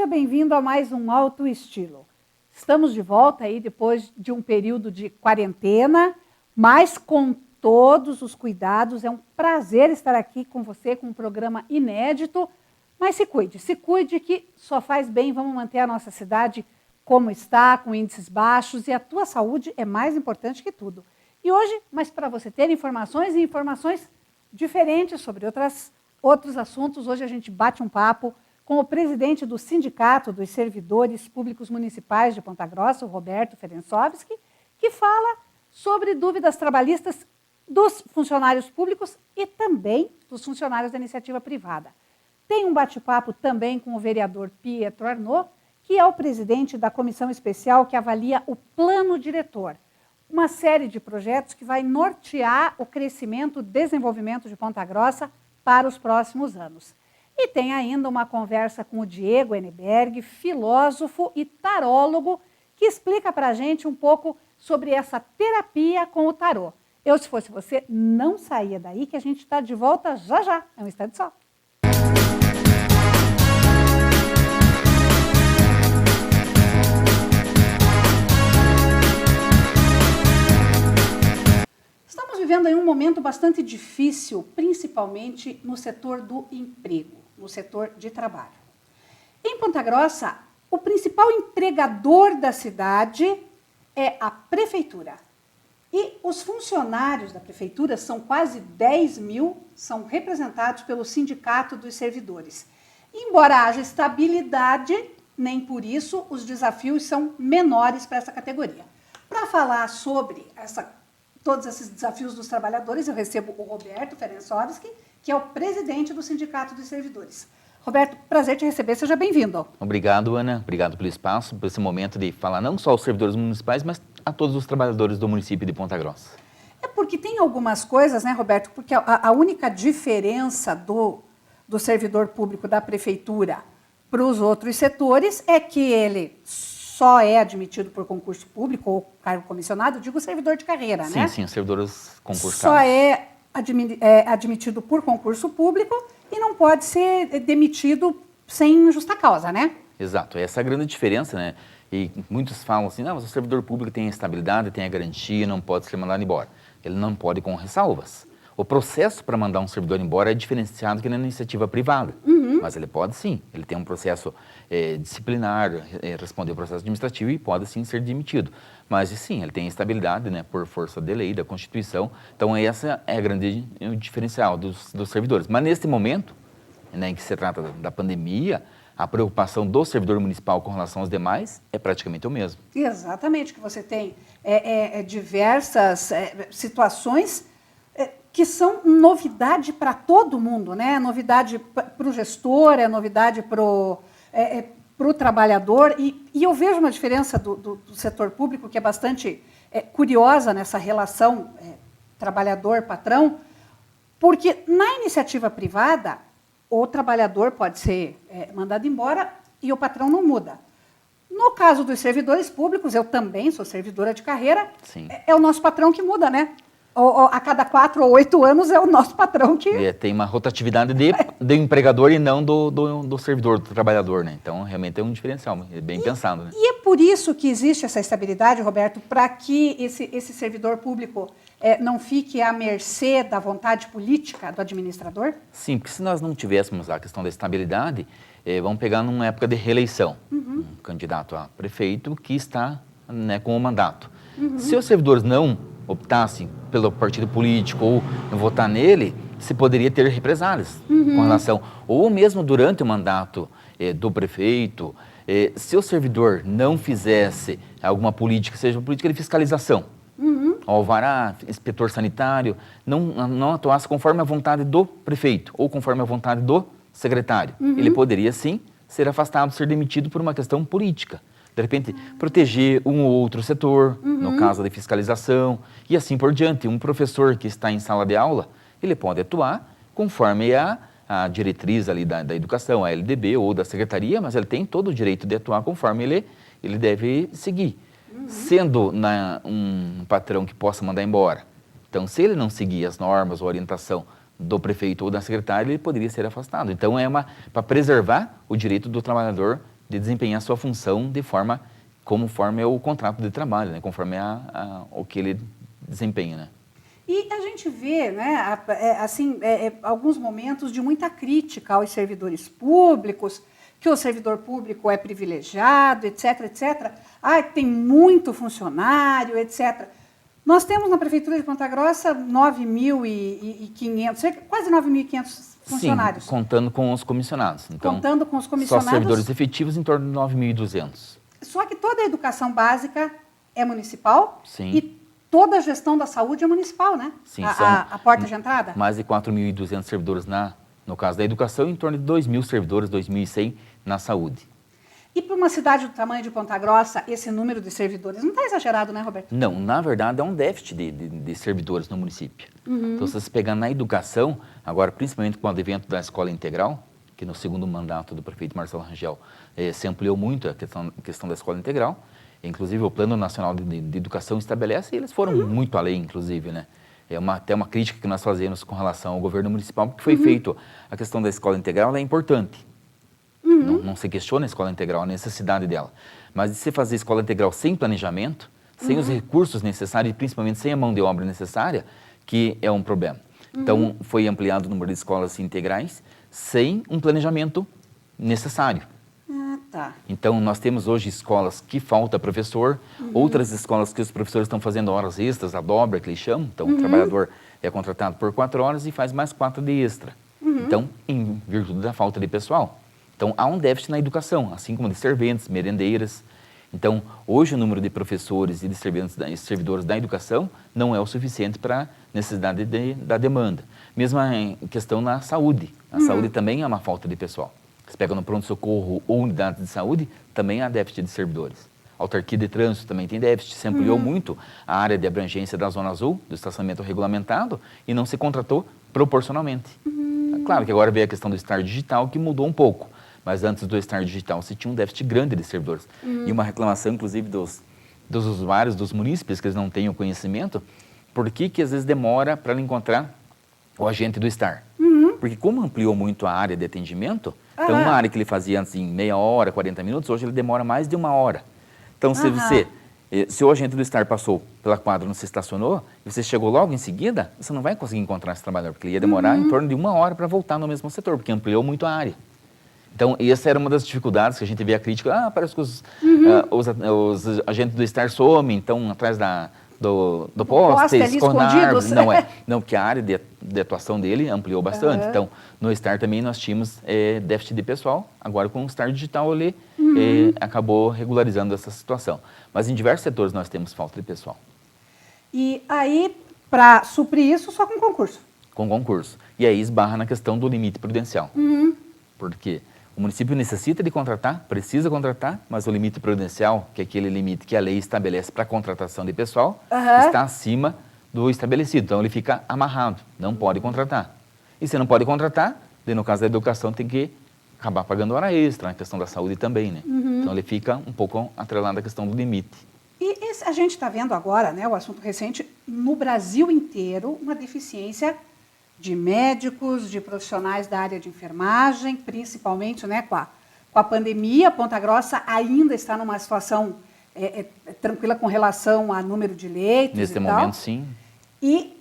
Seja bem-vindo a mais um Alto Estilo. Estamos de volta aí depois de um período de quarentena, mas com todos os cuidados. É um prazer estar aqui com você com um programa inédito, mas se cuide que só faz bem. Vamos manter a nossa cidade como está, com índices baixos, e a tua saúde é mais importante que tudo. E hoje, mas para você ter informações e informações diferentes sobre outros assuntos, hoje a gente bate um papo com o presidente do Sindicato dos Servidores Públicos Municipais de Ponta Grossa, o Roberto Ferencovski, que fala sobre dúvidas trabalhistas dos funcionários públicos e também dos funcionários da iniciativa privada. Tem um bate-papo também com o vereador Pietro Arnaud, que é o presidente da comissão especial que avalia o plano diretor, uma série de projetos que vai nortear o crescimento e desenvolvimento de Ponta Grossa para os próximos anos. E tem ainda uma conversa com o Diego Henneberg, filósofo e tarólogo, que explica para a gente um pouco sobre essa terapia com o tarô. Eu, se fosse você, não saía daí, que a gente está de volta já já. É um instante só. Estamos vivendo aí um momento bastante difícil, principalmente no setor do emprego, no setor de trabalho. Em Ponta Grossa, o principal empregador da cidade é a prefeitura. E os funcionários da prefeitura, são quase 10 mil, são representados pelo Sindicato dos Servidores. Embora haja estabilidade, nem por isso os desafios são menores para essa categoria. Para falar sobre todos esses desafios dos trabalhadores, eu recebo o Roberto Ferencovski, que é o presidente do Sindicato dos Servidores. Roberto, prazer te receber, seja bem-vindo. Obrigado, Ana, obrigado pelo espaço, por esse momento de falar não só aos servidores municipais, mas a todos os trabalhadores do município de Ponta Grossa. É porque tem algumas coisas, né, Roberto, porque a única diferença do servidor público da prefeitura para os outros setores é que ele só é admitido por concurso público ou cargo comissionado, digo servidor de carreira, sim, né? Sim, os servidores concursados. Só é admitido por concurso público e não pode ser demitido sem justa causa, né? Exato, essa é a grande diferença, né? E muitos falam assim, não, mas o servidor público tem a estabilidade, tem a garantia, não pode ser mandado embora. Ele não pode com ressalvas. O processo para mandar um servidor embora é diferenciado que na iniciativa privada. Mas ele pode sim, ele tem um processo disciplinar, responder ao processo administrativo e pode sim ser demitido. Mas sim, ele tem estabilidade, né, por força de lei, da Constituição. Então essa é a grande diferencial dos servidores. Mas neste momento, né, em que se trata da pandemia, a preocupação do servidor municipal com relação aos demais é praticamente o mesmo. Exatamente, que você tem diversas situações que são novidade para todo mundo, né? Novidade para o gestor, é novidade para o trabalhador. E eu vejo uma diferença do setor público que é bastante curiosa nessa relação trabalhador-patrão, porque na iniciativa privada, o trabalhador pode ser mandado embora e o patrão não muda. No caso dos servidores públicos, eu também sou servidora de carreira, é o nosso patrão que muda, né? A cada 4 ou 8 anos é o nosso patrão que... tem uma rotatividade do empregador e não do servidor, do trabalhador, né? Então, realmente é um diferencial, bem pensado, né? E é por isso que existe essa estabilidade, Roberto, para que esse servidor público não fique à mercê da vontade política do administrador? Sim, porque se nós não tivéssemos a questão da estabilidade, vamos pegar numa época de reeleição, um candidato a prefeito que está, né, com o mandato. Se os servidores não optassem pelo partido político ou votar nele, se poderia ter represálias com relação, ou mesmo durante o mandato do prefeito, se o servidor não fizesse alguma política, seja uma política de fiscalização, alvará, inspetor sanitário, não atuasse conforme a vontade do prefeito ou conforme a vontade do secretário, ele poderia sim ser afastado, ser demitido por uma questão política. De repente, proteger um ou outro setor, no caso da fiscalização, e assim por diante. Um professor que está em sala de aula, ele pode atuar conforme a diretriz ali da educação, a LDB ou da secretaria, mas ele tem todo o direito de atuar conforme ele deve seguir. Sendo um patrão que possa mandar embora. Então, se ele não seguir as normas ou orientação do prefeito ou da secretária, ele poderia ser afastado. Então, para preservar o direito do trabalhador de desempenhar sua função de forma, conforme é o contrato de trabalho, né? Conforme o que ele desempenha, né? E a gente vê, né, alguns momentos de muita crítica aos servidores públicos, que o servidor público é privilegiado, etc, etc. Tem muito funcionário, etc. Nós temos na Prefeitura de Ponta Grossa 9.500, quase 9.500 funcionários. Sim, contando com os comissionados. Então, contando com os comissionados. Só servidores efetivos em torno de 9.200. Só que toda a educação básica é municipal. Sim. E toda a gestão da saúde é municipal, né? Sim, a porta de entrada? Mais de 4.200 servidores no caso da educação, e em torno de 2.000 servidores, 2.100 na saúde. E para uma cidade do tamanho de Ponta Grossa, esse número de servidores não está exagerado, né, Roberto? Não, na verdade é um déficit de servidores no município. Então, se você pegar na educação, agora principalmente com o advento da escola integral, que no segundo mandato do prefeito Marcelo Rangel se ampliou muito a questão da escola integral, inclusive o Plano Nacional de Educação estabelece, e eles foram muito além, inclusive, né? Até uma crítica que nós fazemos com relação ao governo municipal, porque foi feito a questão da escola integral, ela é importante. Não se questiona a escola integral, a necessidade dela. Mas de se fazer escola integral sem planejamento, sem os recursos necessários e principalmente sem a mão de obra necessária, que é um problema. Então, foi ampliado o número de escolas integrais sem um planejamento necessário. Tá. Então, nós temos hoje escolas que falta professor, outras escolas que os professores estão fazendo horas extras, a dobra que eles chamam. Então, o trabalhador é contratado por 4 horas e faz mais 4 de extra. Então, em virtude da falta de pessoal. Então, há um déficit na educação, assim como de serventes, merendeiras. Então, hoje o número de professores e de servidores da educação não é o suficiente para a necessidade da demanda. Mesma questão na saúde. A saúde também é uma falta de pessoal. Se pega no pronto-socorro ou unidade de saúde, também há déficit de servidores. A autarquia de trânsito também tem déficit, se ampliou muito a área de abrangência da Zona Azul, do estacionamento regulamentado, e não se contratou proporcionalmente. Claro que agora veio a questão do Estar Digital, que mudou um pouco, mas antes do Estar Digital se tinha um déficit grande de servidores. E uma reclamação, inclusive, dos usuários, dos munícipes, que eles não têm o conhecimento, por que às vezes demora para encontrar o agente do Estar. Porque como ampliou muito a área de atendimento, então uma área que ele fazia antes em meia hora, 40 minutos, hoje ele demora mais de 1 hora. Então, se o agente do Estar passou pela quadra e não se estacionou, e você chegou logo em seguida, você não vai conseguir encontrar esse trabalhador, porque ele ia demorar em torno de 1 hora para voltar no mesmo setor, porque ampliou muito a área. Então, essa era uma das dificuldades que a gente via a crítica. Parece que os agentes do Estar somem, então, atrás do poste, escondidos. Não é. Não, porque a área de atuação dele ampliou bastante. Então, no Estar também nós tínhamos déficit de pessoal. Agora, com o Estar Digital, ele acabou regularizando essa situação. Mas em diversos setores nós temos falta de pessoal. E aí, para suprir isso, só com concurso? Com concurso. E aí esbarra na questão do limite prudencial. Porque o município necessita de contratar, precisa contratar, mas o limite prudencial, que é aquele limite que a lei estabelece para a contratação de pessoal, está acima do estabelecido. Então, ele fica amarrado, não pode contratar. E se não pode contratar, no caso da educação, tem que acabar pagando hora extra, na questão da saúde também, né? Então, ele fica um pouco atrelado à questão do limite. E a gente está vendo agora, né, o assunto recente, no Brasil inteiro, uma deficiência de médicos, de profissionais da área de enfermagem, principalmente, né, com a pandemia. Ponta Grossa ainda está numa situação tranquila com relação ao número de leitos Neste momento, sim. E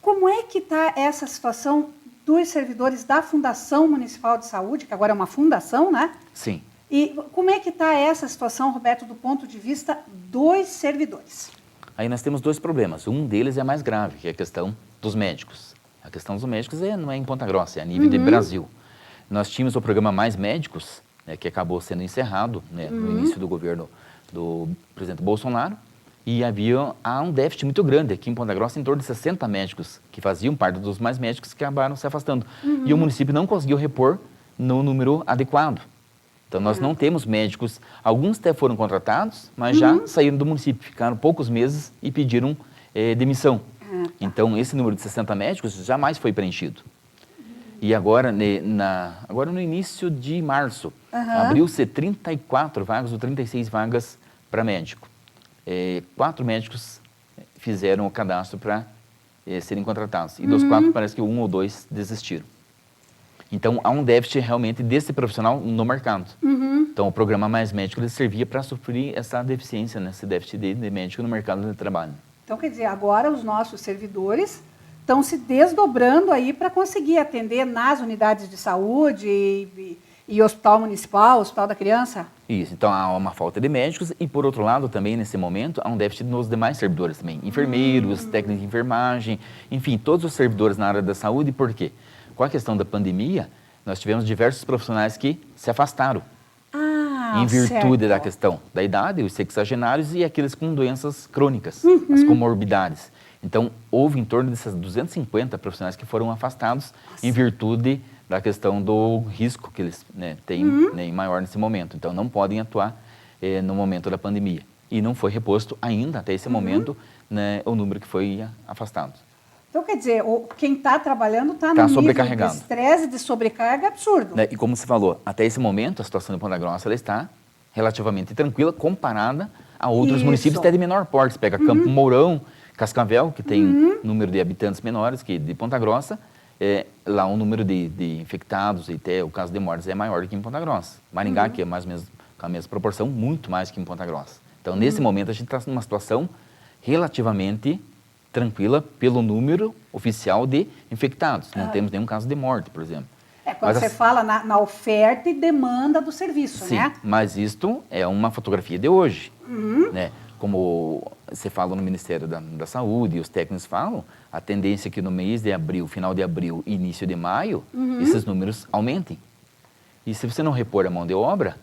como é que está essa situação dos servidores da Fundação Municipal de Saúde, que agora é uma fundação, né? Sim. E como é que está essa situação, Roberto, do ponto de vista dos servidores? Aí nós temos 2 problemas. Um deles é mais grave, que é a questão dos médicos. A questão dos médicos não é em Ponta Grossa, é a nível de Brasil. Nós tínhamos o programa Mais Médicos, né, que acabou sendo encerrado, né, no início do governo do presidente Bolsonaro, e há um déficit muito grande aqui em Ponta Grossa, em torno de 60 médicos que faziam parte dos Mais Médicos que acabaram se afastando. E o município não conseguiu repor no número adequado. Então, nós não temos médicos, alguns até foram contratados, mas já saíram do município, ficaram poucos meses e pediram demissão. Então, esse número de 60 médicos jamais foi preenchido. E agora, agora no início de março, abriu-se 34 vagas ou 36 vagas para médico. 4 médicos fizeram o cadastro para serem contratados. E dos 4, parece que 1 ou 2 desistiram. Então, há um déficit realmente desse profissional no mercado. Então, o programa Mais Médico ele servia para suprir essa deficiência, né, esse déficit de médico no mercado de trabalho. Então, quer dizer, agora os nossos servidores estão se desdobrando aí para conseguir atender nas unidades de saúde e hospital municipal, hospital da criança? Isso, então há uma falta de médicos e, por outro lado, também nesse momento, há um déficit nos demais servidores também. Enfermeiros, técnicos de enfermagem, enfim, todos os servidores na área da saúde. Por quê? Com a questão da pandemia, nós tivemos diversos profissionais que se afastaram. Em virtude da questão da idade, os sexagenários e aqueles com doenças crônicas, as comorbidades. Então, houve em torno dessas 250 profissionais que foram afastados em virtude da questão do risco que eles têm maior nesse momento. Então, não podem atuar no momento da pandemia. E não foi reposto ainda, até esse momento, o número que foi afastado. Então, quer dizer, quem está trabalhando está num nível de estresse, de sobrecarga absurdo. E como você falou, até esse momento, a situação de Ponta Grossa ela está relativamente tranquila, comparada a outros municípios até de menor porte. Você pega Campo Mourão, Cascavel, que tem número de habitantes menores que de Ponta Grossa, lá o número de infectados e até o caso de mortes é maior do que em Ponta Grossa. Maringá, que é mais ou menos com a mesma proporção, muito mais que em Ponta Grossa. Então, nesse momento, a gente está numa situação relativamente tranquila pelo número oficial de infectados. Não temos nenhum caso de morte, por exemplo. Quando você fala na oferta e demanda do serviço, sim, né? Mas isto é uma fotografia de hoje, né? Como você fala no Ministério da Saúde e os técnicos falam, a tendência é que no mês de abril, final de abril e início de maio, esses números aumentem. E se você não repor a mão de obra,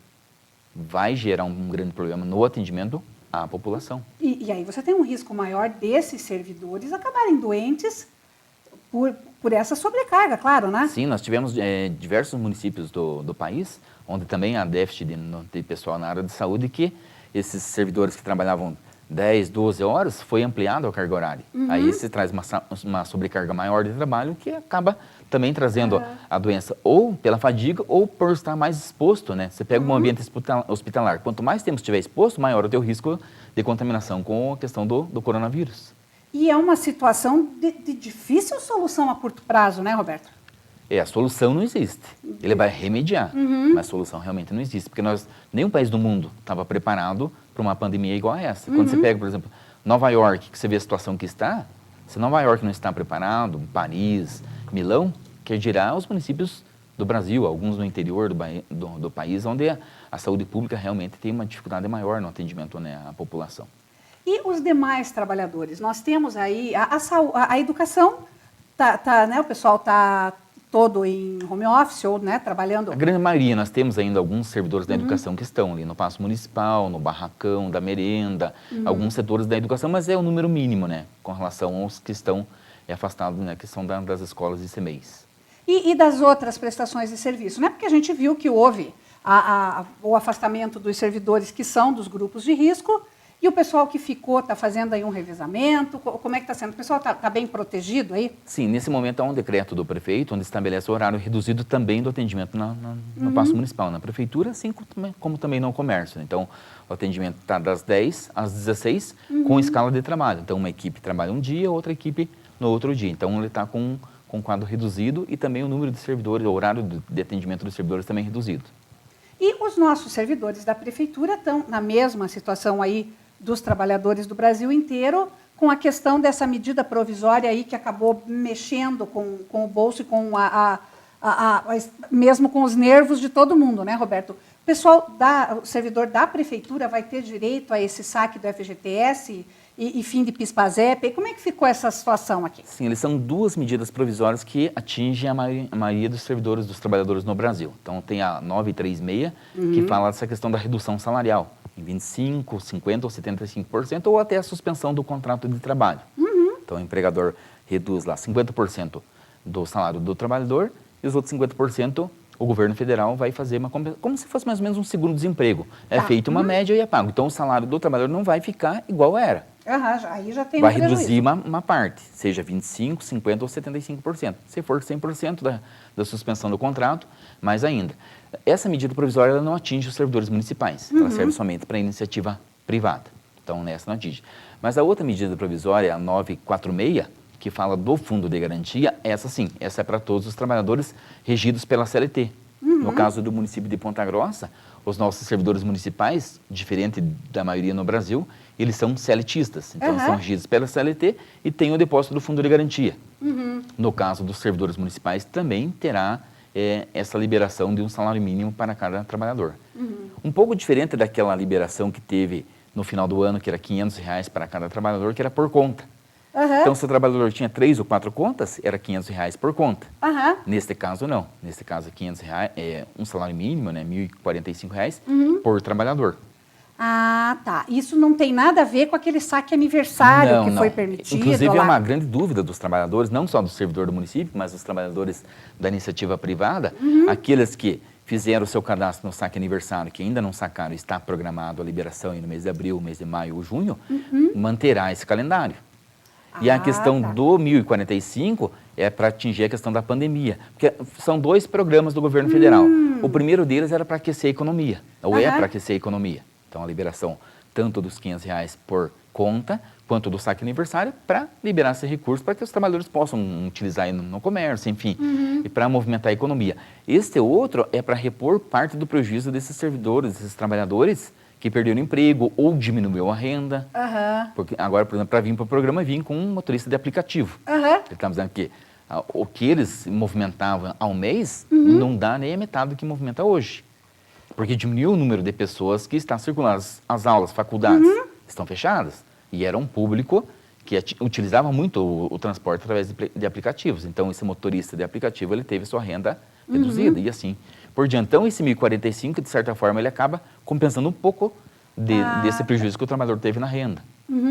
vai gerar um grande problema no atendimento à população. E aí você tem um risco maior desses servidores acabarem doentes por essa sobrecarga, claro, né? Sim, nós tivemos diversos municípios do país, onde também há déficit de pessoal na área de saúde, que esses servidores que trabalhavam 10, 12 horas, foi ampliado a carga horária. Aí se traz uma sobrecarga maior de trabalho, que acaba também trazendo a doença ou pela fadiga ou por estar mais exposto, né? Você pega um ambiente hospitalar, quanto mais tempo estiver exposto, maior o teu risco de contaminação com a questão do coronavírus. E é uma situação de difícil solução a curto prazo, né, Roberto? A solução não existe. Ele vai remediar, mas a solução realmente não existe, porque nenhum país do mundo estava preparado para uma pandemia igual a essa. Quando você pega, por exemplo, Nova York, que você vê a situação que está, se Nova York não está preparado, Paris, Milão, quer dirá os municípios do Brasil, alguns no interior do país, onde a saúde pública realmente tem uma dificuldade maior no atendimento, né, à população. E os demais trabalhadores? Nós temos aí a educação, né, o pessoal está todo em home office ou, né, trabalhando? A grande maioria, nós temos ainda alguns servidores da educação que estão ali no Paço Municipal, no Barracão, da Merenda, alguns setores da educação, mas é o número mínimo, né, com relação aos que estão afastados, né, que são das escolas e CMEIs. E das outras prestações de serviço, né? Porque a gente viu que houve o afastamento dos servidores que são dos grupos de risco e o pessoal que ficou está fazendo aí um revezamento. Como é que está sendo? O pessoal está bem protegido aí? Sim, nesse momento há um decreto do prefeito onde estabelece o horário reduzido também do atendimento no Paço Municipal, na prefeitura, assim como também no comércio. Então, o atendimento está das 10 às 16 com escala de trabalho. Então, uma equipe trabalha um dia, outra equipe no outro dia. Então, ele está com quadro reduzido e também o número de servidores, o horário de atendimento dos servidores também reduzido. E os nossos servidores da prefeitura estão na mesma situação aí dos trabalhadores do Brasil inteiro, com a questão dessa medida provisória aí que acabou mexendo com o bolso e com mesmo com os nervos de todo mundo, né, Roberto? O pessoal, o servidor da prefeitura vai ter direito a esse saque do FGTS e fim de PIS/PASEP. Como é que ficou essa situação aqui? Sim, eles são duas medidas provisórias que atingem a maioria dos servidores, dos trabalhadores no Brasil. Então, tem a 936, que fala dessa questão da redução salarial, em 25%, 50% ou 75%, ou até a suspensão do contrato de trabalho. Então, o empregador reduz lá 50% do salário do trabalhador e os outros 50% o governo federal vai fazer como se fosse mais ou menos um seguro-desemprego. É feita uma média e é pago. Então, o salário do trabalhador não vai ficar igual era. Aí já tem vai reduzir uma parte, seja 25%, 50% ou 75%. Se for 100% da suspensão do contrato, mais ainda. Essa medida provisória ela não atinge os servidores municipais, ela serve somente para a iniciativa privada. Então, nessa não atinge. Mas a outra medida provisória, a 946, que fala do fundo de garantia, essa sim, essa é para todos os trabalhadores regidos pela CLT. No caso do município de Ponta Grossa, os nossos servidores municipais, diferente da maioria no Brasil, eles são CLTistas, então são regidos pela CLT e têm o depósito do fundo de garantia. No caso dos servidores municipais, também terá essa liberação de um salário mínimo para cada trabalhador. Um pouco diferente daquela liberação que teve no final do ano, que era R$500 para cada trabalhador, que era por conta. Então, se o trabalhador tinha 3 ou 4 contas, era R$500 por conta. Neste caso, não. Neste caso, R$500 é um salário mínimo, né? R$1.045 por trabalhador. Ah, tá. Isso não tem nada a ver com aquele saque aniversário que foi permitido. Inclusive, é uma grande dúvida dos trabalhadores, não só do servidor do município, mas dos trabalhadores da iniciativa privada, aqueles que fizeram o seu cadastro no saque aniversário, que ainda não sacaram, está programado a liberação no mês de abril, mês de maio ou junho, manterá esse calendário. E a questão do 1045 é para atingir a questão da pandemia. Porque são 2 programas do governo federal. O primeiro deles era para aquecer a economia, ou é para aquecer a economia. Então, a liberação tanto dos R$500 por conta, quanto do saque aniversário, para liberar esse recurso para que os trabalhadores possam utilizar no comércio, enfim, e para movimentar a economia. Este outro é para repor parte do prejuízo desses servidores, desses trabalhadores, que perderam o emprego ou diminuiu a renda. Porque agora, por exemplo, para vir para o programa, vim com um motorista de aplicativo. Ele está dizendo que o que eles movimentavam ao mês não dá nem a metade do que movimenta hoje. Porque diminuiu o número de pessoas que estão circulando. As aulas, faculdades estão fechadas. E era um público que utilizava muito o transporte através de aplicativos. Então, esse motorista de aplicativo, ele teve sua renda reduzida e assim por diante. Então, esse 1045, de certa forma, ele acaba compensando um pouco desse prejuízo que o trabalhador teve na renda,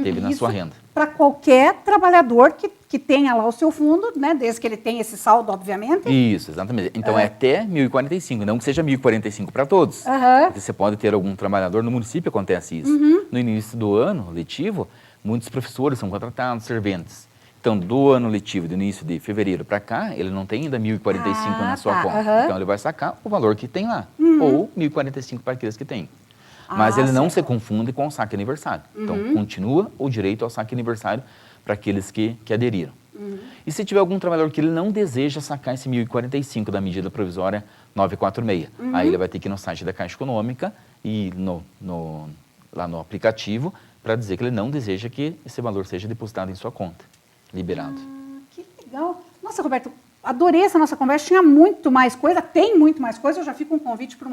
teve na sua renda. Para qualquer trabalhador que tenha lá o seu fundo, né, desde que ele tenha esse saldo, obviamente. Isso, exatamente. Então, é até 1045, não que seja 1045 para todos. Porque você pode ter algum trabalhador, no município acontece isso. No início do ano letivo, muitos professores são contratados, serventes. Então, do ano letivo, do início de fevereiro para cá, ele não tem ainda 1045 na sua conta. Então, ele vai sacar o valor que tem lá, ou 1045 para aqueles que têm. Mas ele não se confunde com o saque aniversário. Então, continua o direito ao saque aniversário para aqueles que aderiram. E se tiver algum trabalhador que ele não deseja sacar esse 1045 da medida provisória 946, aí ele vai ter que ir no site da Caixa Econômica e lá no aplicativo para dizer que ele não deseja que esse valor seja depositado em sua conta. Liberado. Que legal. Nossa, Roberto, adorei essa nossa conversa. Tinha muito mais coisa, tem muito mais coisa. Eu já fico com um convite para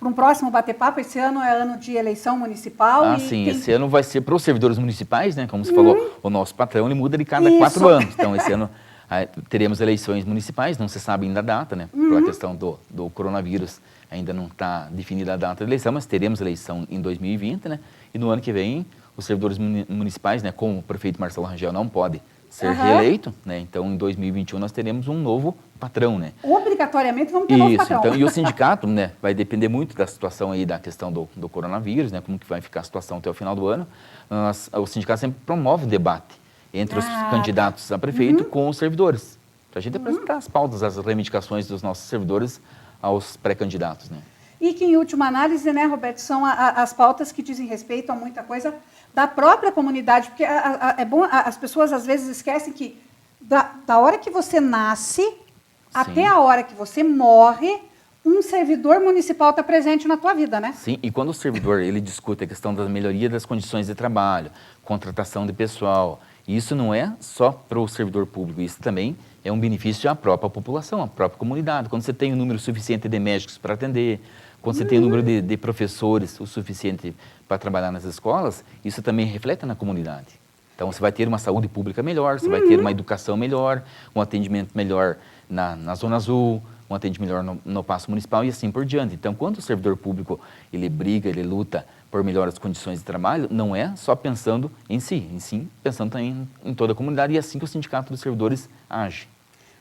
um próximo bater-papo. Esse ano é ano de eleição municipal. Sim, esse ano vai ser para os servidores municipais, né? Como você falou, o nosso patrão ele muda de cada 4 anos. Então, esse ano teremos eleições municipais, não se sabe ainda a data, né? Pela questão do coronavírus, ainda não está definida a data da eleição, mas teremos eleição em 2020, né? E no ano que vem, os servidores municipais, né, como o prefeito Marcelo Rangel não pode ser reeleito, né, então em 2021 nós teremos um novo patrão, né. Obrigatoriamente vamos ter um novo patrão. Então, e o sindicato, né, vai depender muito da situação aí da questão do coronavírus, né, como que vai ficar a situação até o final do ano. O sindicato sempre promove o debate entre os candidatos a prefeito com os servidores, para a gente apresentar as pautas, as reivindicações dos nossos servidores aos pré-candidatos, né. E que, em última análise, né, Roberto, são as pautas que dizem respeito a muita coisa da própria comunidade, porque é bom, as pessoas às vezes esquecem que da hora que você nasce até a hora que você morre, um servidor municipal está presente na tua vida, né? Sim, e quando o servidor ele discute a questão da melhoria das condições de trabalho, contratação de pessoal, isso não é só para o servidor público, isso também é um benefício à própria população, à própria comunidade. Quando você tem um número suficiente de médicos para atender, quando você tem um número de professores o suficiente para trabalhar nas escolas, isso também reflete na comunidade. Então, você vai ter uma saúde pública melhor, você vai ter uma educação melhor, um atendimento melhor na Zona Azul, um atendimento melhor no Paço Municipal e assim por diante. Então, quando o servidor público ele briga, ele luta por melhores condições de trabalho, não é só pensando em si, sim pensando também em toda a comunidade, e é assim que o Sindicato dos Servidores age.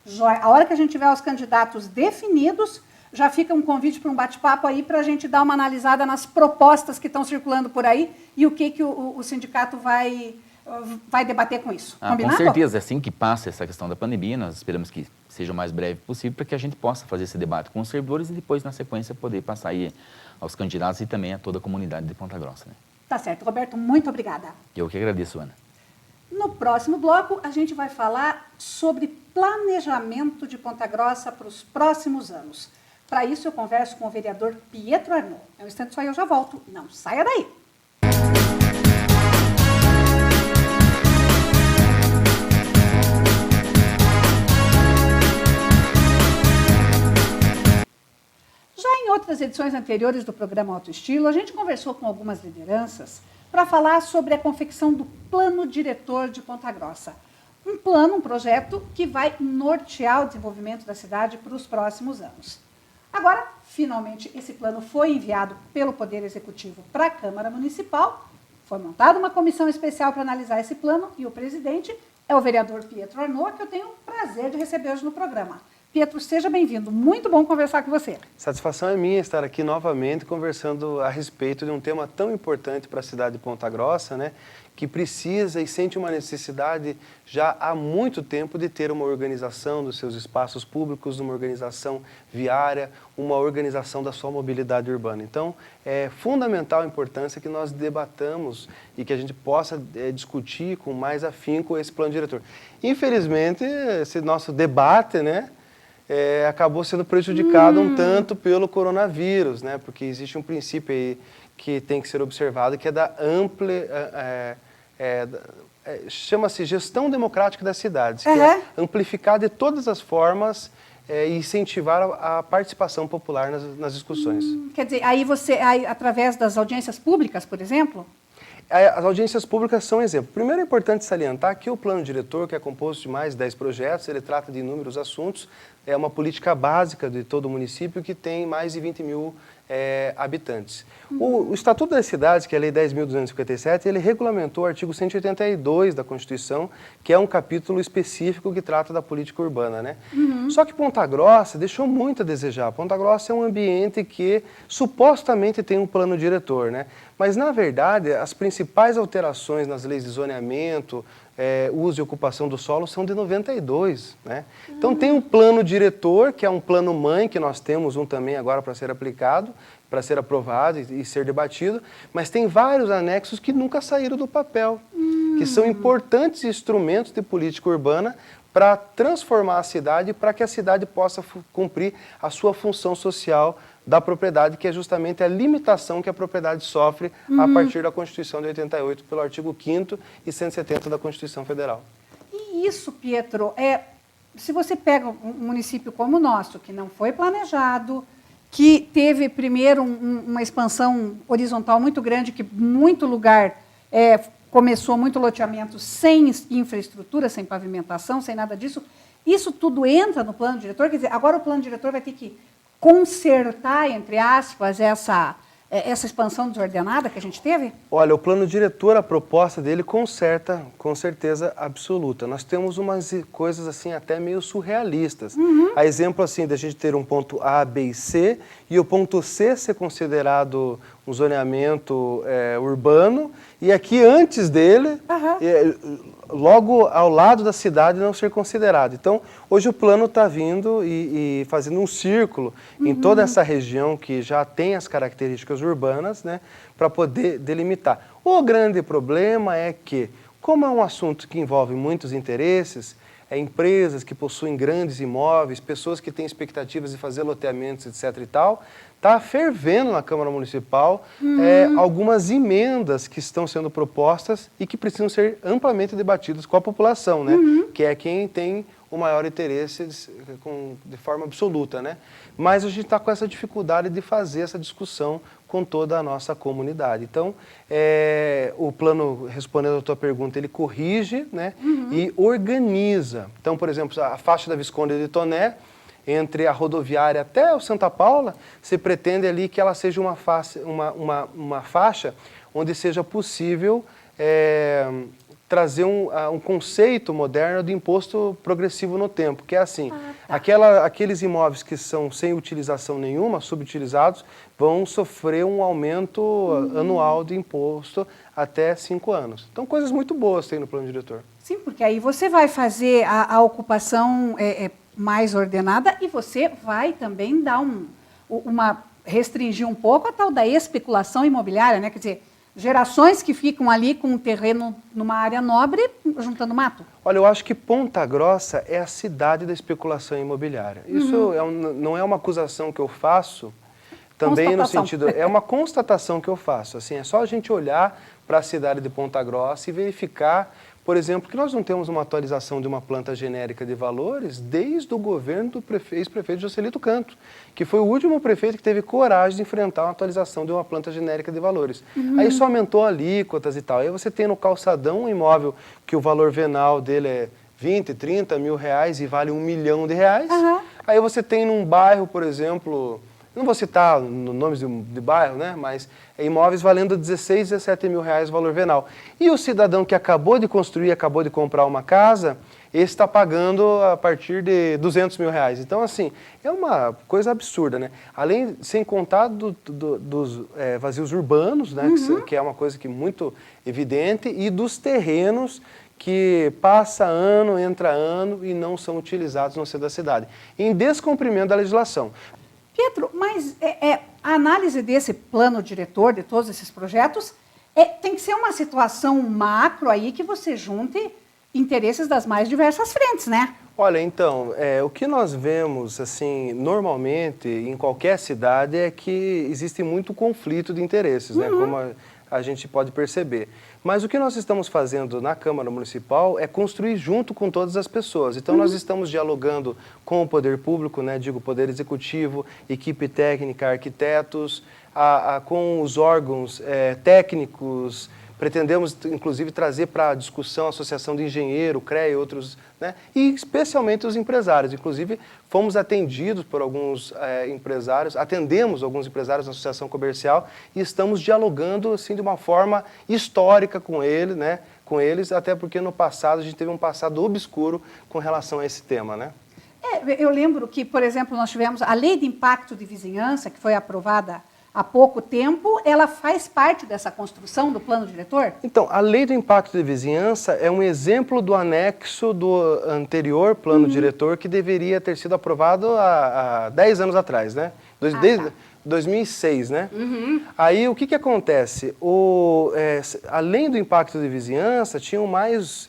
Jóia. A hora que a gente tiver os candidatos definidos, já fica um convite para um bate-papo aí para a gente dar uma analisada nas propostas que estão circulando por aí e o que o sindicato vai debater com isso. Combinado? Com certeza, assim que passa essa questão da pandemia, nós esperamos que seja o mais breve possível para que a gente possa fazer esse debate com os servidores e depois, na sequência, poder passar aí aos candidatos e também a toda a comunidade de Ponta Grossa. Né? Tá certo. Roberto, muito obrigada. Eu que agradeço, Ana. No próximo bloco, a gente vai falar sobre planejamento de Ponta Grossa para os próximos anos. Para isso, eu converso com o vereador Pietro Arnaud. É um instante só e eu já volto. Não saia daí! Já em outras edições anteriores do programa Alto Estilo, a gente conversou com algumas lideranças para falar sobre a confecção do Plano Diretor de Ponta Grossa. Um plano, um projeto que vai nortear o desenvolvimento da cidade para os próximos anos. Agora, finalmente, esse plano foi enviado pelo Poder Executivo para a Câmara Municipal, foi montada uma comissão especial para analisar esse plano e o presidente é o vereador Pietro Arnaud, que eu tenho o prazer de receber hoje no programa. Pietro, seja bem-vindo. Muito bom conversar com você. Satisfação é minha estar aqui novamente conversando a respeito de um tema tão importante para a cidade de Ponta Grossa, né? Que precisa e sente uma necessidade já há muito tempo de ter uma organização dos seus espaços públicos, uma organização viária, uma organização da sua mobilidade urbana. Então, é fundamental a importância que nós debatamos e que a gente possa discutir com mais afinco esse plano diretor. Infelizmente, esse nosso debate, né? Acabou sendo prejudicado um tanto pelo coronavírus, né? Porque existe um princípio aí que tem que ser observado, que é da chama-se gestão democrática das cidades, que é amplificar de todas as formas e incentivar a participação popular nas discussões. Quer dizer, através das audiências públicas, por exemplo? As audiências públicas são exemplo. Primeiro é importante salientar que o plano diretor, que é composto de mais 10 projetos, ele trata de inúmeros assuntos, é uma política básica de todo o município que tem mais de 20 mil habitantes. O Estatuto das Cidades, que é a Lei 10.257, ele regulamentou o artigo 182 da Constituição, que é um capítulo específico que trata da política urbana, né? Só que Ponta Grossa deixou muito a desejar. Ponta Grossa é um ambiente que supostamente tem um plano diretor, né? Mas, na verdade, as principais alterações nas leis de zoneamento, uso e ocupação do solo são de 92, né? Então tem um plano diretor, que é um plano mãe, que nós temos um também agora para ser aplicado, para ser aprovado e ser debatido, mas tem vários anexos que nunca saíram do papel, que são importantes instrumentos de política urbana para transformar a cidade, para que a cidade possa cumprir a sua função social da propriedade, que é justamente a limitação que a propriedade sofre a partir da Constituição de 88, pelo artigo 5º e 170 da Constituição Federal. E isso, Pietro, se você pega um município como o nosso, que não foi planejado, que teve primeiro uma expansão horizontal muito grande, que muito lugar começou muito loteamento sem infraestrutura, sem pavimentação, sem nada disso, isso tudo entra no plano diretor? Quer dizer, agora o plano diretor vai ter que consertar, entre aspas, essa expansão desordenada que a gente teve? Olha, o plano diretor, a proposta dele conserta, com certeza absoluta. Nós temos umas coisas assim até meio surrealistas. A exemplo assim, da gente ter um ponto A, B e C, e o ponto C ser considerado um zoneamento urbano, e aqui antes dele, logo ao lado da cidade, não ser considerado. Então, hoje o plano está vindo e fazendo um círculo em toda essa região que já tem as características urbanas, né, para poder delimitar. O grande problema é que, como é um assunto que envolve muitos interesses, empresas que possuem grandes imóveis, pessoas que têm expectativas de fazer loteamentos, etc. e tal, está fervendo na Câmara Municipal algumas emendas que estão sendo propostas e que precisam ser amplamente debatidas com a população, né? Que é quem tem o maior interesse de forma absoluta, né? Mas a gente está com essa dificuldade de fazer essa discussão com toda a nossa comunidade. Então, o plano, respondendo a tua pergunta, ele corrige, né, e organiza. Então, por exemplo, a faixa da Visconde de Toné, entre a rodoviária até o Santa Paula, se pretende ali que ela seja uma faixa onde seja possível trazer um conceito moderno de imposto progressivo no tempo, que é assim, aqueles imóveis que são sem utilização nenhuma, subutilizados, vão sofrer um aumento anual de imposto até 5 anos. Então, coisas muito boas tem no plano diretor. Sim, porque aí você vai fazer a ocupação mais ordenada e você vai também dar restringir um pouco a tal da especulação imobiliária, né? Quer dizer, Gerações que ficam ali com um terreno numa área nobre, juntando mato. Olha, eu acho que Ponta Grossa é a cidade da especulação imobiliária. Isso não é uma acusação que eu faço, também no sentido, é uma constatação que eu faço. Assim, é só a gente olhar para a cidade de Ponta Grossa e verificar, por exemplo, que nós não temos uma atualização de uma planta genérica de valores desde o governo do ex-prefeito Joselito Canto, que foi o último prefeito que teve coragem de enfrentar uma atualização de uma planta genérica de valores. Aí só aumentou alíquotas e tal. Aí você tem no calçadão um imóvel que o valor venal dele é 20, 30 mil reais e vale R$1 milhão. Aí você tem num bairro, por exemplo, não vou citar nomes de bairro, né, mas imóveis valendo 16, 17 mil reais o valor venal. E o cidadão que acabou de construir, acabou de comprar uma casa, esse está pagando a partir de 200 mil reais. Então, assim, é uma coisa absurda, né? Além, sem contar dos vazios urbanos, né, que é uma coisa que é muito evidente, e dos terrenos que passa ano, entra ano e não são utilizados no centro da cidade, em descumprimento da legislação. Pietro, mas a análise desse plano diretor, de todos esses projetos, tem que ser uma situação macro aí que você junte interesses das mais diversas frentes, né? Olha, então, o que nós vemos, assim, normalmente, em qualquer cidade, é que existe muito conflito de interesses, né? Como a gente pode perceber. Mas o que nós estamos fazendo na Câmara Municipal é construir junto com todas as pessoas. Então, nós estamos dialogando com o poder público, né, digo, poder executivo, equipe técnica, arquitetos, com os órgãos técnicos. Pretendemos, inclusive, trazer para a discussão a Associação de Engenheiro, CREA e outros, né? E especialmente os empresários. Inclusive, fomos atendidos por alguns empresários, atendemos alguns empresários na Associação Comercial e estamos dialogando assim, de uma forma histórica com eles, né? Com eles, até porque no passado a gente teve um passado obscuro com relação a esse tema, né? Eu lembro que, por exemplo, nós tivemos a Lei de Impacto de Vizinhança, que foi aprovada há pouco tempo, ela faz parte dessa construção do plano diretor? Então, a Lei do Impacto de Vizinhança é um exemplo do anexo do anterior plano diretor que deveria ter sido aprovado há 10 anos atrás, né? Desde 2006, né? Aí, o que acontece? Além do impacto de vizinhança, tinham mais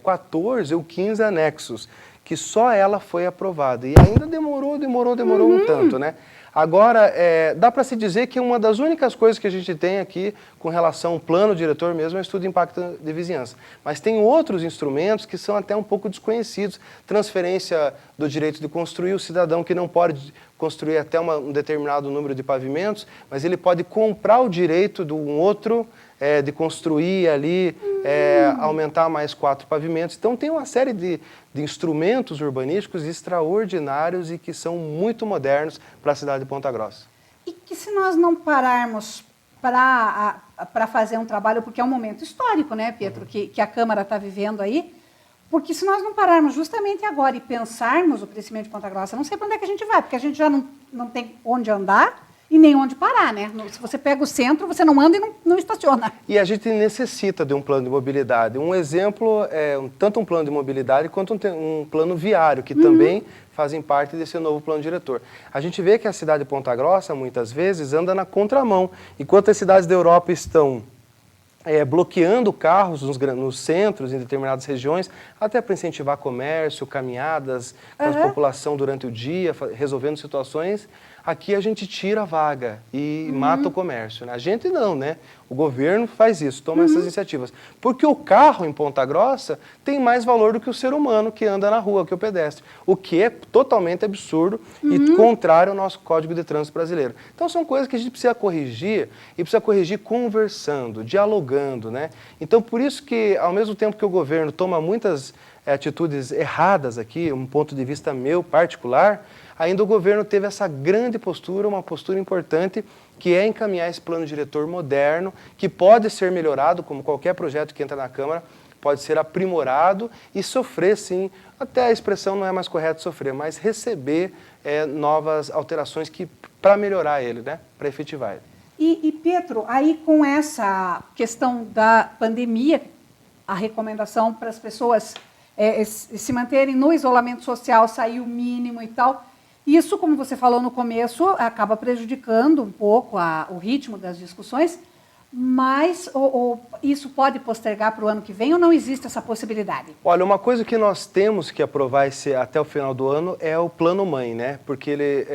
14 ou 15 anexos, que só ela foi aprovada. E ainda demorou um tanto, né? Agora, dá para se dizer que uma das únicas coisas que a gente tem aqui com relação ao plano diretor mesmo é o estudo de impacto de vizinhança. Mas tem outros instrumentos que são até um pouco desconhecidos. Transferência do direito de construir, o cidadão que não pode construir até um determinado número de pavimentos, mas ele pode comprar o direito de um outro, de construir ali, aumentar mais 4 pavimentos. Então tem uma série de instrumentos urbanísticos extraordinários e que são muito modernos para a cidade de Ponta Grossa. E que se nós não pararmos para fazer um trabalho, porque é um momento histórico, né, Pietro, que a Câmara está vivendo aí, porque se nós não pararmos justamente agora e pensarmos o crescimento de Ponta Grossa, não sei para onde é que a gente vai, porque a gente já não tem onde andar e nem onde parar, né? Se você pega o centro, você não anda e não estaciona. E a gente necessita de um plano de mobilidade. Um exemplo é tanto um plano de mobilidade quanto um plano viário, que também fazem parte desse novo plano diretor. A gente vê que a cidade de Ponta Grossa, muitas vezes, anda na contramão. Enquanto as cidades da Europa estão bloqueando carros nos centros, em determinadas regiões, até para incentivar comércio, caminhadas com a população durante o dia, resolvendo situações. Aqui a gente tira a vaga e mata o comércio, né? A gente não, né? O governo faz isso, toma essas iniciativas. Porque o carro em Ponta Grossa tem mais valor do que o ser humano que anda na rua, que é o pedestre. O que é totalmente absurdo e contrário ao nosso Código de Trânsito brasileiro. Então são coisas que a gente precisa corrigir e precisa corrigir conversando, dialogando, né? Então por isso que, ao mesmo tempo que o governo toma muitas atitudes erradas aqui, um ponto de vista meu particular, ainda o governo teve essa grande postura, uma postura importante, que é encaminhar esse plano diretor moderno, que pode ser melhorado, como qualquer projeto que entra na Câmara, pode ser aprimorado e sofrer, sim, até a expressão não é mais correta sofrer, mas receber novas alterações para melhorar ele, né, para efetivar ele. E Pietro, aí com essa questão da pandemia, a recomendação para as pessoas se manterem no isolamento social, sair o mínimo e tal. Isso, como você falou no começo, acaba prejudicando um pouco o ritmo das discussões, mas isso pode postergar para o ano que vem ou não existe essa possibilidade? Olha, uma coisa que nós temos que aprovar até o final do ano é o Plano Mãe, né? Porque ele,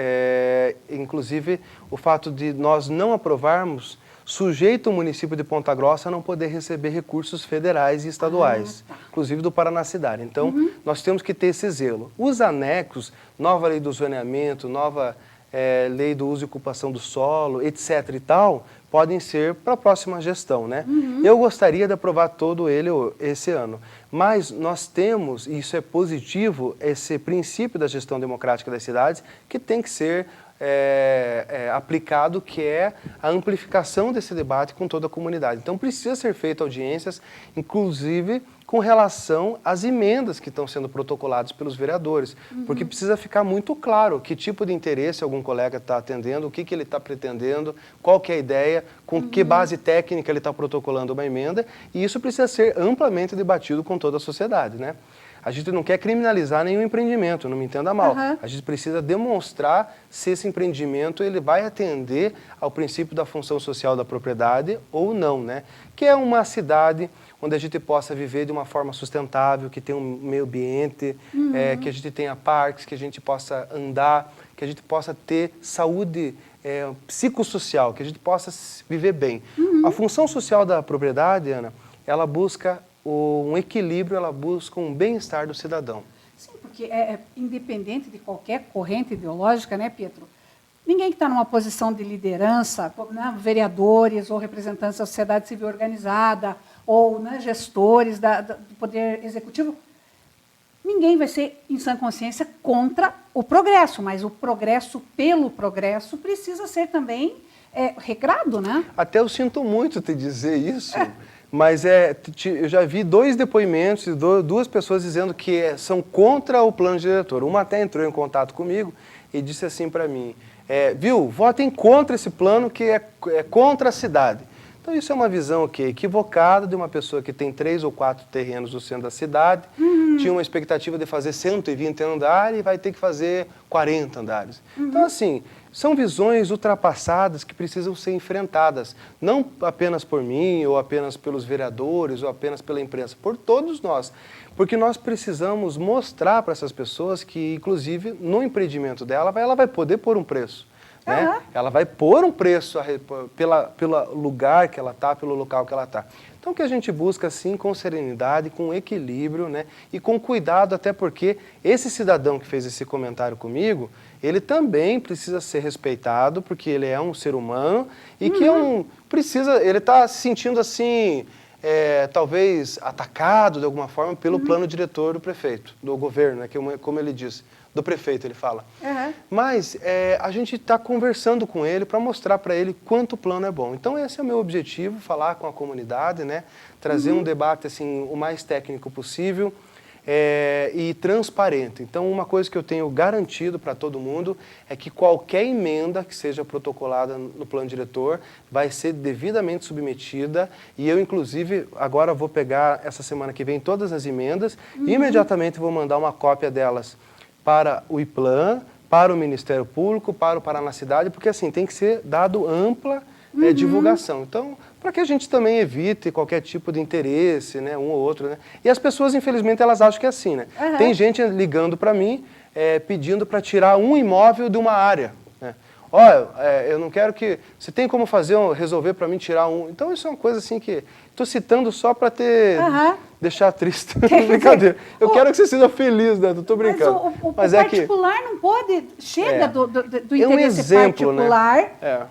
inclusive, o fato de nós não aprovarmos sujeita o município de Ponta Grossa a não poder receber recursos federais e estaduais, inclusive do Paraná Cidade. Então, nós temos que ter esse zelo. Os anexos, nova lei do zoneamento, nova lei do uso e ocupação do solo, etc. e tal, podem ser para a próxima gestão, né? Eu gostaria de aprovar todo ele esse ano, mas nós temos, e isso é positivo, esse princípio da gestão democrática das cidades que tem que ser aplicado, que é a amplificação desse debate com toda a comunidade. Então precisa ser feita audiências, inclusive com relação às emendas que estão sendo protocoladas pelos vereadores, porque precisa ficar muito claro que tipo de interesse algum colega está atendendo, o que ele está pretendendo, qual que é a ideia, com que base técnica ele está protocolando uma emenda, e isso precisa ser amplamente debatido com toda a sociedade, né? A gente não quer criminalizar nenhum empreendimento, não me entenda mal. A gente precisa demonstrar se esse empreendimento ele vai atender ao princípio da função social da propriedade ou não, né? Que é uma cidade onde a gente possa viver de uma forma sustentável, que tenha um meio ambiente, que a gente tenha parques, que a gente possa andar, que a gente possa ter saúde psicossocial, que a gente possa viver bem. A função social da propriedade, Ana, ela busca um equilíbrio, ela busca um bem-estar do cidadão. Sim, porque independente de qualquer corrente ideológica, né, Pietro? Ninguém que está numa posição de liderança, né, vereadores ou representantes da sociedade civil organizada, ou né, gestores do Poder Executivo, ninguém vai ser, em sã consciência, contra o progresso, mas o progresso pelo progresso precisa ser também regrado, né? Até eu sinto muito te dizer isso, mas eu já vi 2 depoimentos de 2 pessoas dizendo que são contra o plano diretor. Uma até entrou em contato comigo e disse assim para mim, viu, votem contra esse plano que é contra a cidade. Então isso é uma visão equivocada de uma pessoa que tem 3 ou 4 terrenos no centro da cidade, tinha uma expectativa de fazer 120 andares e vai ter que fazer 40 andares. Então assim, são visões ultrapassadas que precisam ser enfrentadas, não apenas por mim, ou apenas pelos vereadores, ou apenas pela imprensa, por todos nós. Porque nós precisamos mostrar para essas pessoas que, inclusive, no empreendimento dela, ela vai poder pôr um preço. Né? Ela vai pôr um preço pelo lugar que ela está, pelo local que ela está. Então, que a gente busca, sim, com serenidade, com equilíbrio, né? E com cuidado, até porque esse cidadão que fez esse comentário comigo, ele também precisa ser respeitado, porque ele é um ser humano e que ele está se sentindo assim, talvez atacado de alguma forma pelo plano diretor do prefeito, do governo, né? Como ele disse. Do prefeito, ele fala. Mas a gente está conversando com ele para mostrar para ele quanto o plano é bom. Então esse é o meu objetivo, falar com a comunidade, né? Trazer um debate assim, o mais técnico possível e transparente. Então uma coisa que eu tenho garantido para todo mundo é que qualquer emenda que seja protocolada no plano diretor vai ser devidamente submetida e eu inclusive agora vou pegar essa semana que vem todas as emendas e imediatamente vou mandar uma cópia delas para o IPLAN, para o Ministério Público, para o Paraná Cidade, porque assim, tem que ser dado ampla divulgação. Então, para que a gente também evite qualquer tipo de interesse, né, um ou outro, né? E as pessoas, infelizmente, elas acham que é assim, né? Tem gente ligando para mim, pedindo para tirar um imóvel de uma área, né? Olha, eu não quero que... Você tem como resolver para mim tirar um... Então, isso é uma coisa assim que... Estou citando só para deixar triste. Brincadeira. Eu quero que você seja feliz, né? Estou brincando. Mas o particular não pode... Chega do interesse particular... Né?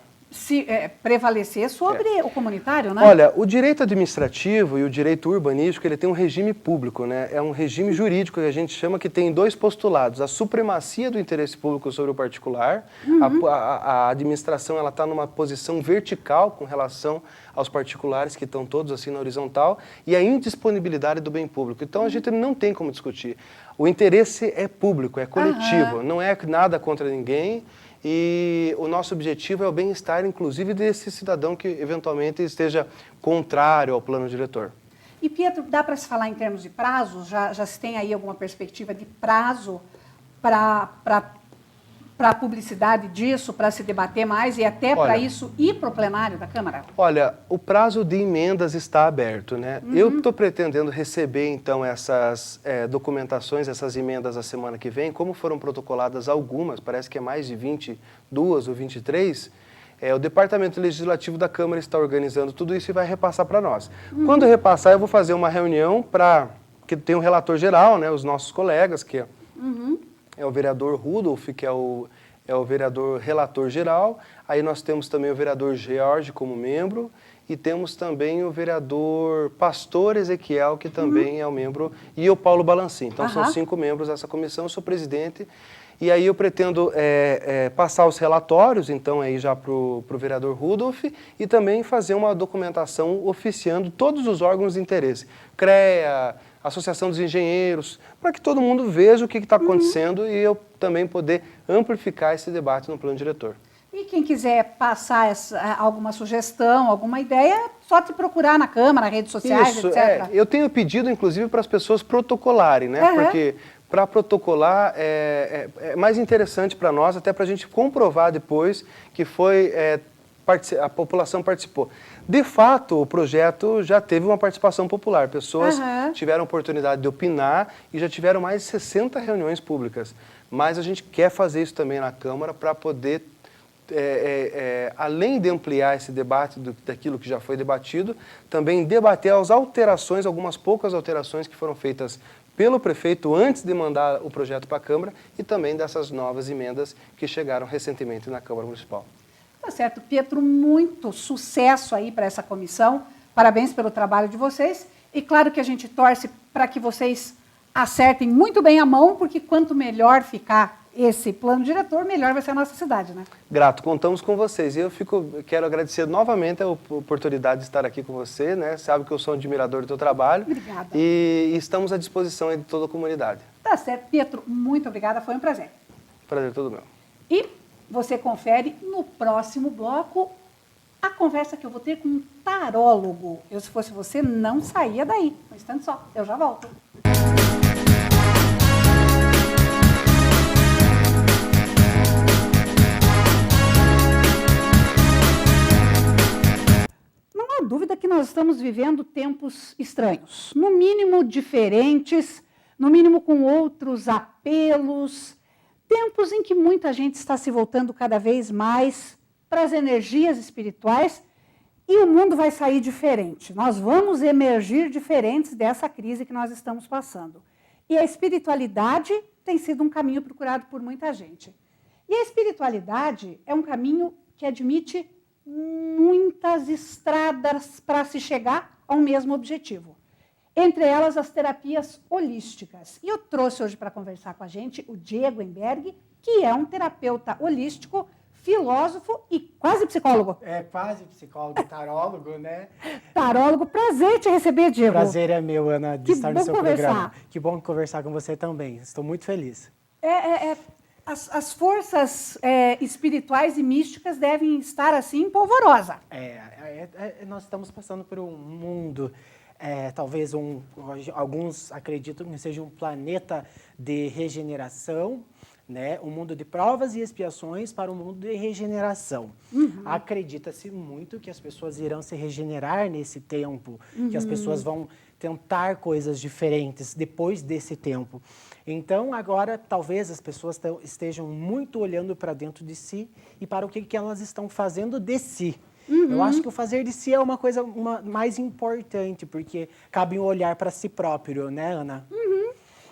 prevalecer sobre o comunitário, né? Olha, o direito administrativo e o direito urbanístico, ele tem um regime público, né? É um regime jurídico que a gente chama que tem 2 postulados. A supremacia do interesse público sobre o particular. A administração, ela está numa posição vertical com relação aos particulares que estão todos assim na horizontal e a indisponibilidade do bem público. Então, a gente não tem como discutir. O interesse é público, é coletivo, não é nada contra ninguém. E o nosso objetivo é o bem-estar, inclusive, desse cidadão que, eventualmente, esteja contrário ao plano diretor. E, Pietro, dá para se falar em termos de prazo? Já se tem aí alguma perspectiva de prazo para para a publicidade disso, para se debater mais e até para isso ir para o plenário da Câmara? Olha, o prazo de emendas está aberto, né? Eu estou pretendendo receber, então, essas documentações, essas emendas a semana que vem, como foram protocoladas algumas, parece que é mais de 22 ou 23, o Departamento Legislativo da Câmara está organizando tudo isso e vai repassar para nós. Quando repassar, eu vou fazer uma reunião que tem um relator geral, né, os nossos colegas, que é o vereador Rudolf, que é o vereador relator geral. Aí nós temos também o vereador George como membro e temos também o vereador Pastor Ezequiel, que também é o membro, e o Paulo Balancin. Então são 5 membros dessa comissão, eu sou presidente. E aí eu pretendo passar os relatórios, então, aí já para o vereador Rudolf e também fazer uma documentação oficiando todos os órgãos de interesse. CREA, Associação dos Engenheiros, para que todo mundo veja o que está acontecendo e eu também poder amplificar esse debate no plano diretor. E quem quiser passar alguma sugestão, alguma ideia, é só te procurar na Câmara, redes sociais, Isso, etc. Eu tenho pedido, inclusive, para as pessoas protocolarem, né? Porque para protocolar é mais interessante para nós, até para a gente comprovar depois que a população participou. De fato, o projeto já teve uma participação popular. Pessoas tiveram oportunidade de opinar e já tiveram mais de 60 reuniões públicas. Mas a gente quer fazer isso também na Câmara para poder, além de ampliar esse debate daquilo que já foi debatido, também debater as alterações, algumas poucas alterações que foram feitas pelo prefeito antes de mandar o projeto para a Câmara e também dessas novas emendas que chegaram recentemente na Câmara Municipal. Tá certo, Pietro, muito sucesso aí para essa comissão, parabéns pelo trabalho de vocês e claro que a gente torce para que vocês acertem muito bem a mão, porque quanto melhor ficar esse plano diretor, melhor vai ser a nossa cidade, né? Grato, contamos com vocês. E eu quero agradecer novamente a oportunidade de estar aqui com você, né? Sabe que eu sou um admirador do teu trabalho. Obrigada. E estamos à disposição aí de toda a comunidade. Tá certo, Pietro, muito obrigada, foi um prazer. Prazer todo meu. E você confere no próximo bloco a conversa que eu vou ter com um tarólogo. Eu, se fosse você, não saía daí. Um instante só, eu já volto. Não há dúvida que nós estamos vivendo tempos estranhos, no mínimo diferentes, no mínimo com outros apelos, tempos em que muita gente está se voltando cada vez mais para as energias espirituais e o mundo vai sair diferente. Nós vamos emergir diferentes dessa crise que nós estamos passando. E a espiritualidade tem sido um caminho procurado por muita gente. E a espiritualidade é um caminho que admite muitas estradas para se chegar ao mesmo objetivo. Entre elas, as terapias holísticas. E eu trouxe hoje para conversar com a gente o Diego Emberg, que é um terapeuta holístico, filósofo e quase psicólogo. É, quase psicólogo, tarólogo, né? Tarólogo, prazer te receber, Diego. Prazer é meu, Ana, de estar no seu programa. Que bom conversar com você também, estou muito feliz. As forças espirituais e místicas devem estar assim polvorosa. Nós estamos passando por um mundo, talvez alguns acreditam que seja um planeta de regeneração, né? Um mundo de provas e expiações para um mundo de regeneração. Acredita-se muito que as pessoas irão se regenerar nesse tempo, que as pessoas vão tentar coisas diferentes depois desse tempo. Então, agora, talvez as pessoas estejam muito olhando para dentro de si e para o que elas estão fazendo de si. Eu acho que o fazer de si é uma coisa mais importante, porque cabe um olhar para si próprio, né, Ana?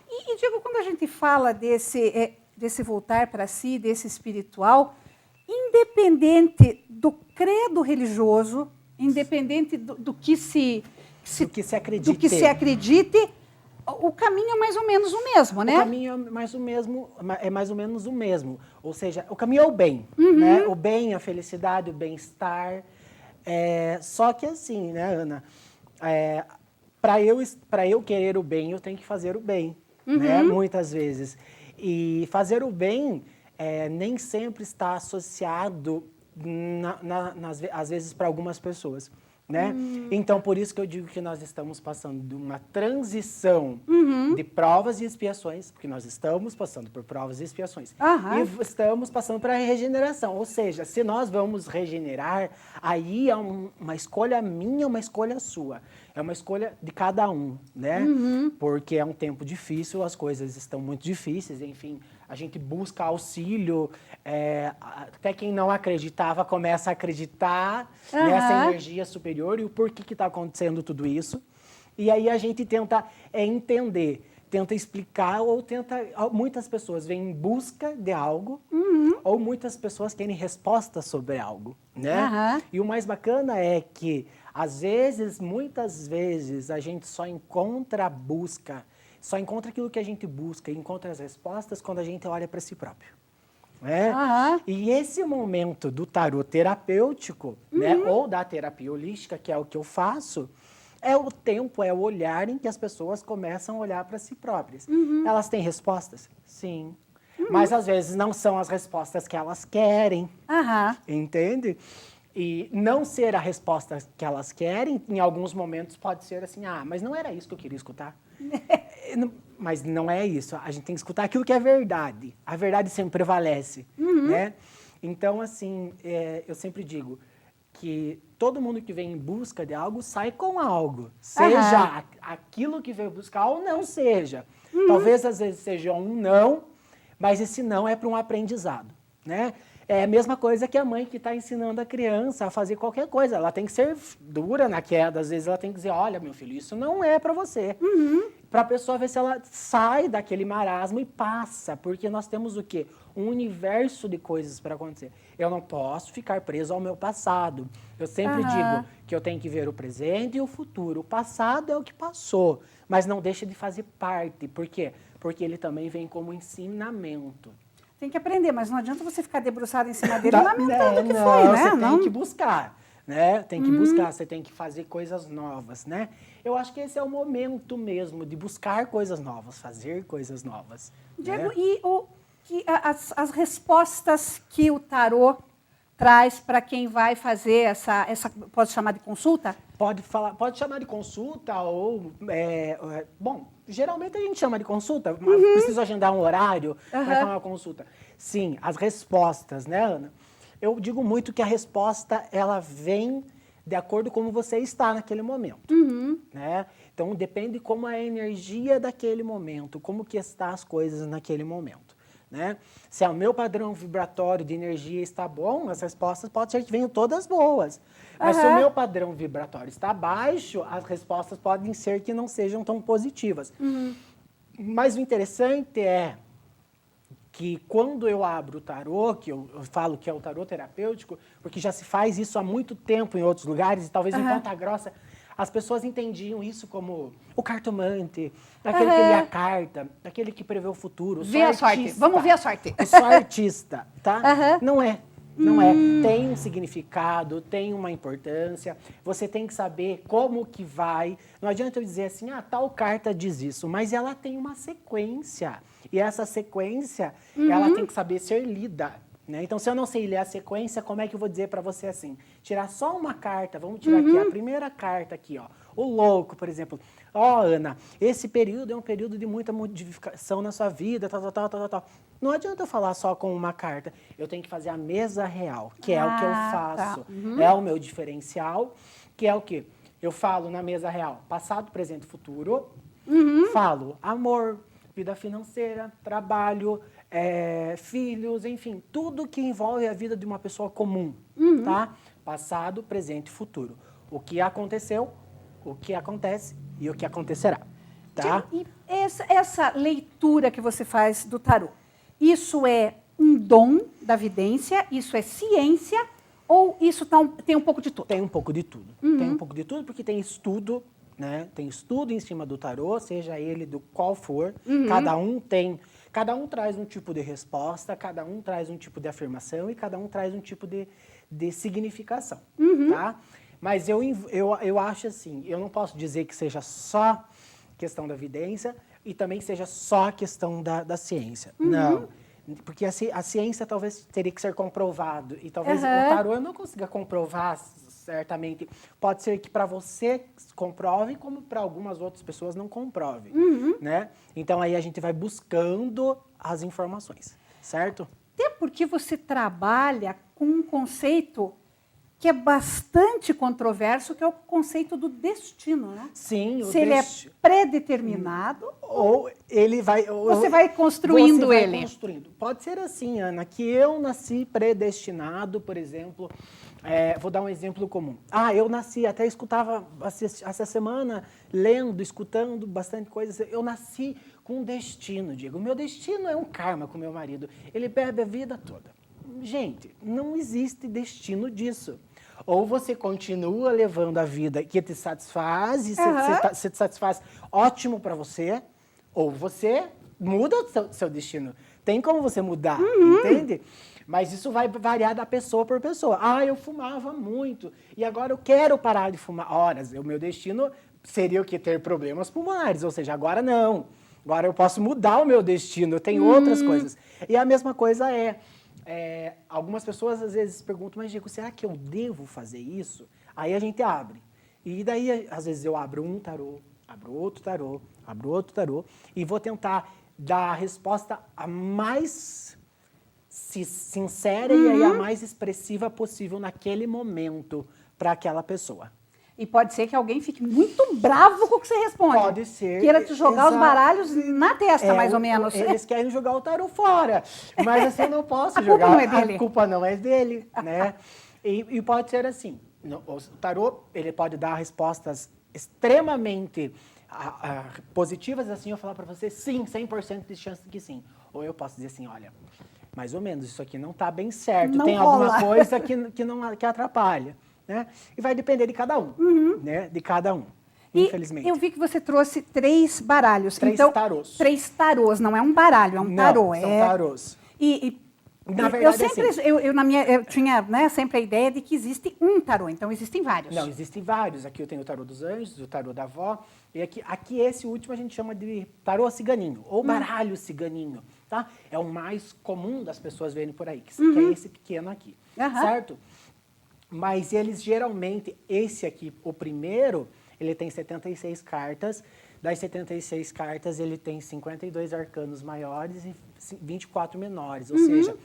E, Diego, quando a gente fala desse voltar para si, desse espiritual, independente do credo religioso, independente do que se acredite, o caminho é mais ou menos o mesmo, né? O caminho é mais ou menos o mesmo. Ou seja, o caminho é o bem, né? O bem, a felicidade, o bem-estar. Só que assim, né, Ana? Para eu querer o bem, eu tenho que fazer o bem, né? Muitas vezes. E fazer o bem nem sempre está associado, às vezes, para algumas pessoas. né? Então, por isso que eu digo que nós estamos passando de uma transição de provas e expiações, porque nós estamos passando por provas e expiações. Aham. E estamos passando para a regeneração. Ou seja, se nós vamos regenerar, aí é uma escolha minha, uma escolha sua. É uma escolha de cada um, né? Porque é um tempo difícil, as coisas estão muito difíceis, enfim, a gente busca auxílio, até quem não acreditava começa a acreditar nessa energia superior e o porquê que está acontecendo tudo isso. E aí a gente tenta entender, tenta explicar, muitas pessoas vêm em busca de algo, ou muitas pessoas querem respostas sobre algo, né? E o mais bacana é que, às vezes, muitas vezes, a gente só encontra a busca, só encontra aquilo que a gente busca, encontra as respostas quando a gente olha para si próprio. Né? E esse momento do tarô terapêutico, né, ou da terapia holística, que é o que eu faço, é o tempo, é o olhar em que as pessoas começam a olhar para si próprias. Elas têm respostas? Sim. Mas, às vezes, não são as respostas que elas querem. Entende? E não ser a resposta que elas querem, em alguns momentos pode ser assim, mas não era isso que eu queria escutar. Mas não é isso. A gente tem que escutar aquilo que é verdade. A verdade sempre prevalece, né? Então, assim, eu sempre digo que todo mundo que vem em busca de algo sai com algo. Seja aquilo que veio buscar ou não seja. Talvez, às vezes, seja um não, mas esse não é para um aprendizado, né? É a mesma coisa que a mãe que está ensinando a criança a fazer qualquer coisa. Ela tem que ser dura na queda. Às vezes ela tem que dizer, olha, meu filho, isso não é para você. Para a pessoa ver se ela sai daquele marasmo e passa. Porque nós temos o quê? Um universo de coisas para acontecer. Eu não posso ficar preso ao meu passado. Eu sempre digo que eu tenho que ver o presente e o futuro. O passado é o que passou, mas não deixa de fazer parte. Por quê? Porque ele também vem como ensinamento. Tem que aprender, mas não adianta você ficar debruçado em cima dele lamentando o que foi, né? Você tem que buscar, né? Tem que buscar, você tem que fazer coisas novas, né? Eu acho que esse é o momento mesmo de buscar coisas novas, fazer coisas novas. Diego, né? e as respostas que o tarô traz para quem vai fazer essa, pode chamar de consulta? Pode chamar de consulta ou... bom, geralmente a gente chama de consulta, mas preciso agendar um horário para fazer uma consulta. Sim, as respostas, né, Ana? Eu digo muito que a resposta, ela vem de acordo com como você está naquele momento. Né? Então, depende como é a energia daquele momento, como que estão as coisas naquele momento. Né? Se o meu padrão vibratório de energia está bom, as respostas podem ser que venham todas boas. Mas se o meu padrão vibratório está baixo, as respostas podem ser que não sejam tão positivas. Mas o interessante é que quando eu abro o tarô, que eu falo que é o tarô terapêutico, porque já se faz isso há muito tempo em outros lugares, e talvez em Ponta Grossa, as pessoas entendiam isso como o cartomante, aquele que lê a carta, aquele que prevê o futuro. Vê a sorte. Vamos ver a sorte. Eu sou artista, tá? Não é. Não é. Tem um significado, tem uma importância. Você tem que saber como que vai. Não adianta eu dizer assim, tal carta diz isso, mas ela tem uma sequência. E essa sequência, ela tem que saber ser lida. Né? Então, se eu não sei ler a sequência, como é que eu vou dizer para você assim? Tirar só uma carta, vamos tirar aqui a primeira carta aqui, ó. O louco, por exemplo. Ana, esse período é um período de muita modificação na sua vida, tal. Não adianta eu falar só com uma carta. Eu tenho que fazer a mesa real, que é o que eu faço. É o meu diferencial, que é o quê? Eu falo na mesa real, passado, presente, futuro. Falo amor, vida financeira, trabalho, filhos, enfim, tudo que envolve a vida de uma pessoa comum, tá? Passado, presente e futuro. O que aconteceu, o que acontece e o que acontecerá, tá? E essa leitura que você faz do tarô, isso é um dom da vidência, isso é ciência ou isso tem um pouco de tudo? Tem um pouco de tudo. Tem um pouco de tudo porque tem estudo, né? Tem estudo em cima do tarô, seja ele do qual for. Cada um traz um tipo de resposta, cada um traz um tipo de afirmação e cada um traz um tipo de significação, tá? Mas eu acho assim, eu não posso dizer que seja só questão da vidência e também seja só questão da ciência. Não, porque a ciência talvez teria que ser comprovado e talvez o tarô eu não consiga comprovar certamente pode ser que para você comprove, como para algumas outras pessoas não comprove, né? Então aí a gente vai buscando as informações, certo? Até porque você trabalha com um conceito que é bastante controverso, que é o conceito do destino, né? Sim, Se ele é predeterminado, ou ele vai... você vai construindo você vai ele. construindo. Pode ser assim, Ana, que eu nasci predestinado, por exemplo. Vou dar um exemplo comum. Eu nasci, até escutava essa semana, lendo, escutando bastante coisas. Eu nasci com um destino, Diego. O meu destino é um karma com meu marido. Ele bebe a vida toda. Gente, não existe destino disso. Ou você continua levando a vida que te satisfaz, e se te satisfaz, ótimo para você, ou você muda o seu destino. Tem como você mudar, entende? Mas isso vai variar da pessoa por pessoa. Eu fumava muito e agora eu quero parar de fumar. Ora, o meu destino seria o quê? Ter problemas pulmonares, ou seja, agora não. Agora eu posso mudar o meu destino, eu tenho outras coisas. E a mesma coisa algumas pessoas às vezes perguntam, mas Diego, será que eu devo fazer isso? Aí a gente abre. E daí, às vezes, eu abro um tarô, abro outro tarô, e vou tentar dar a resposta a mais sincera e aí a mais expressiva possível naquele momento para aquela pessoa. E pode ser que alguém fique muito bravo com o que você responde. Pode ser. Queira te jogar os baralhos na testa, mais ou menos. Eles querem jogar o tarô fora, mas assim, eu não posso A jogar. culpa não é dele. A culpa não é dele, né? E pode ser assim, o tarô, ele pode dar respostas extremamente positivas, assim, eu falar para você, sim, 100% de chance de que sim. Ou eu posso dizer assim, olha, mais ou menos, isso aqui não está bem certo, não tem rola. alguma coisa que atrapalha. Né? E vai depender de cada um, né? De cada um, infelizmente. E eu vi que você trouxe 3 baralhos. 3 então, tarôs. 3 tarôs, não é um baralho, é um tarô. Não, são tarôs. Na verdade, eu tinha, né, sempre a ideia de que existe um tarô, então existem vários. Não, existem vários. Aqui eu tenho o tarô dos anjos, o tarô da avó, e aqui esse último a gente chama de tarô ciganinho, ou baralho ciganinho, tá? É o mais comum das pessoas verem por aí, que é esse pequeno aqui, certo? Mas eles geralmente, esse aqui, o primeiro, ele tem 76 cartas. Das 76 cartas, ele tem 52 arcanos maiores e 24 menores. Ou seja,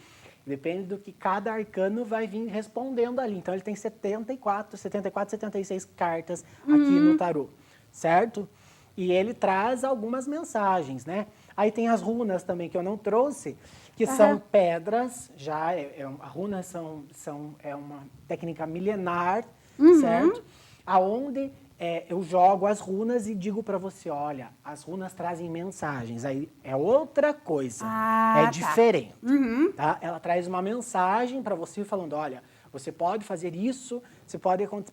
depende do que cada arcano vai vir respondendo ali. Então, ele tem 76 cartas aqui no tarô, certo? E ele traz algumas mensagens, né? Aí tem as runas também, que eu não trouxe, que são pedras, as runas é uma técnica milenar, certo? Aonde eu jogo as runas e digo para você, olha, as runas trazem mensagens, aí é outra coisa, diferente, tá? Ela traz uma mensagem para você falando, olha, você pode fazer isso,